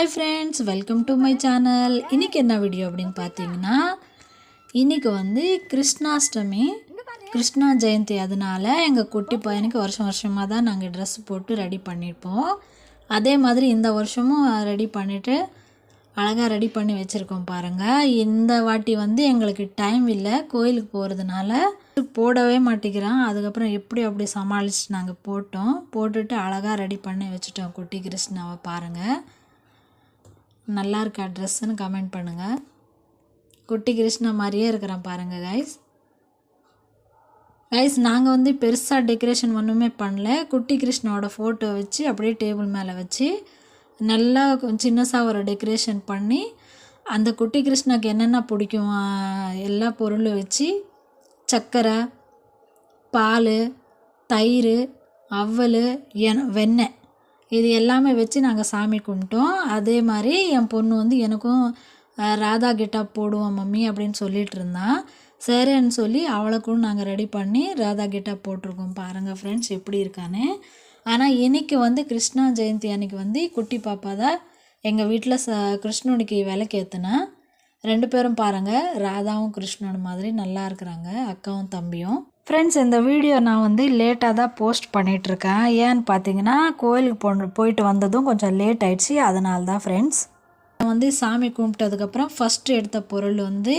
Hi friends, welcome to my channel. இன்றைக்கி என்ன video அப்படின்னு பார்த்தீங்கன்னா, இன்றைக்கி வந்து கிருஷ்ணாஷ்டமி, கிருஷ்ணா ஜெயந்தி. அதனால் எங்கள் குட்டி பையனுக்கு வருஷமாக தான் நாங்கள் ட்ரெஸ் போட்டு ரெடி பண்ணியிருப்போம். அதே மாதிரி இந்த வருஷமும் ரெடி பண்ணிவிட்டு அழகாக ரெடி பண்ணி வச்சுருக்கோம் பாருங்கள். இந்த வாட்டி வந்து எங்களுக்கு டைம் இல்லை, கோயிலுக்கு போகிறதுனால போடவே மாட்டேங்கிறான். அதுக்கப்புறம் எப்படி அப்படி சமாளித்து நாங்கள் போட்டுட்டு அழகாக ரெடி பண்ணி வச்சுட்டோம் குட்டி கிருஷ்ணாவை. பாருங்கள், நல்லா இருக்கா ட்ரெஸ்ஸுன்னு கமெண்ட் பண்ணுங்கள். குட்டி கிருஷ்ணா மாதிரியே இருக்கிறான் பாருங்கள் கைஸ். நாங்கள் வந்து பெருசாக டெக்கரேஷன் ஒன்றுமே பண்ணல. குட்டி கிருஷ்ணாவோட ஃபோட்டோ வச்சு அப்படியே டேபிள் மேலே வச்சு நல்லா சின்னசாக ஒரு டெக்கரேஷன் பண்ணி, அந்த குட்டி கிருஷ்ணாவுக்கு என்னென்ன பிடிக்கும் எல்லா பொருளும் வச்சு, சர்க்கரை, பால், தயிர், அவல், வெண்ணெய், இது எல்லாமே வச்சு நாங்கள் சாமி கும்பிட்டோம். அதே மாதிரி என் பொண்ணு வந்து எனக்கும் ராதா கெட்டப் போடுவோம் மம்மி அப்படின்னு சொல்லிகிட்டு இருந்தான். சரின்னு சொல்லி அவளுக்கும் நாங்கள் ரெடி பண்ணி ராதா கெட்டப் போட்டிருக்கோம். பாருங்கள் ஃப்ரெண்ட்ஸ் எப்படி இருக்கானே. ஆனால் இன்றைக்கி வந்து கிருஷ்ணா ஜெயந்தி அன்றைக்கி வந்து குட்டி பாப்பா தான் எங்கள் வீட்டில் கிருஷ்ணனுக்கு விளக்கேற்றினா. 2 பேரும் பாருங்கள், ராதாவும் கிருஷ்ணன் மாதிரி நல்லா இருக்கிறாங்க, அக்காவும் தம்பியும். ஃப்ரெண்ட்ஸ், இந்த வீடியோ நான் வந்து லேட்டாக தான் போஸ்ட் பண்ணிகிட்ருக்கேன். ஏன்னு பார்த்தீங்கன்னா, கோயிலுக்கு போயிட்டு வந்ததும் கொஞ்சம் லேட் ஆகிடுச்சி, அதனால தான் ஃப்ரெண்ட்ஸ். நான் வந்து சாமி கும்பிட்டதுக்கப்புறம் ஃபஸ்ட்டு எடுத்த பொருள் வந்து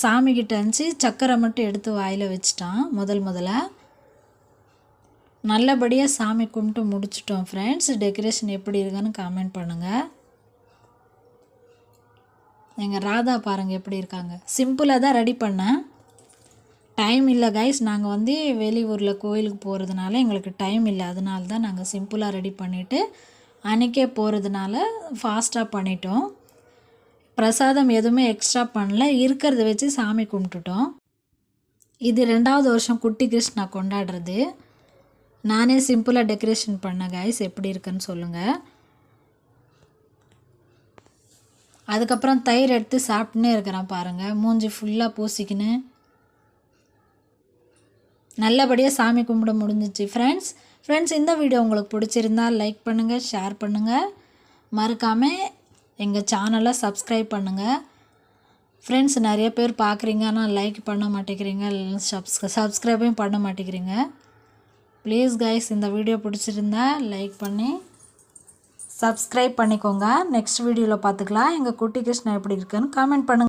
சாமிக்கிட்ட இருந்துச்சு. சக்கரை மட்டும் எடுத்து வாயில் வச்சுட்டான் முதல்ல. நல்லபடியாக சாமி கும்பிட்டு முடிச்சிட்டோம் ஃப்ரெண்ட்ஸ். டெக்கரேஷன் எப்படி இருக்குன்னு கமெண்ட் பண்ணுங்கள். எங்கள் ராதா பாருங்கள் எப்படி இருக்காங்க. சிம்பிளாக தான் ரெடி பண்ணேன், டைம் இல்லை கைஸ். நாங்கள் வந்து வெளியூரில் கோயிலுக்கு போகிறதுனால எங்களுக்கு டைம் இல்லை. அதனால தான் நாங்கள் சிம்பிளாக ரெடி பண்ணிவிட்டு அன்றைக்கே போகிறதுனால ஃபாஸ்ட்டாக பண்ணிட்டோம். பிரசாதம் எதுவுமே எக்ஸ்ட்ரா பண்ணல, இருக்கிறத வச்சு சாமி கும்பிட்டுட்டோம். இது 2வது வருஷம் குட்டி கிருஷ்ணா கொண்டாடுறது. நானே சிம்பிளாக டெக்கரேஷன் பண்ணேன் கைஸ். எப்படி இருக்குன்னு சொல்லுங்கள். அதுக்கப்புறம் தயிர் எடுத்து சாப்பிட்டுனே இருக்கிறான் பாருங்கள், மூஞ்சி ஃபுல்லாக பூசிக்கின்னு. நல்லபடியாக சாமி கும்பிட முடிஞ்சிச்சு ஃப்ரெண்ட்ஸ். இந்த வீடியோ உங்களுக்கு பிடிச்சிருந்தால் லைக் பண்ணுங்கள், ஷேர் பண்ணுங்கள், மறக்காமல் எங்கள் சேனலை சப்ஸ்கிரைப் பண்ணுங்கள். ஃப்ரெண்ட்ஸ், நிறைய பேர் பார்க்குறீங்க, ஆனால் லைக் பண்ண மாட்டேங்கிறீங்க, சப்ஸ்கிரைபையும் பண்ண மாட்டேங்கிறீங்க. ப்ளீஸ் கைஸ், இந்த வீடியோ பிடிச்சிருந்தா லைக் பண்ணி சப்ஸ்கிரைப் பண்ணிக்கோங்க. நெக்ஸ்ட் வீடியோவில் பார்த்துக்கலாம். எங்கள் குட்டி கிருஷ்ணா எப்படி இருக்குன்னு கமெண்ட் பண்ணுங்கள்.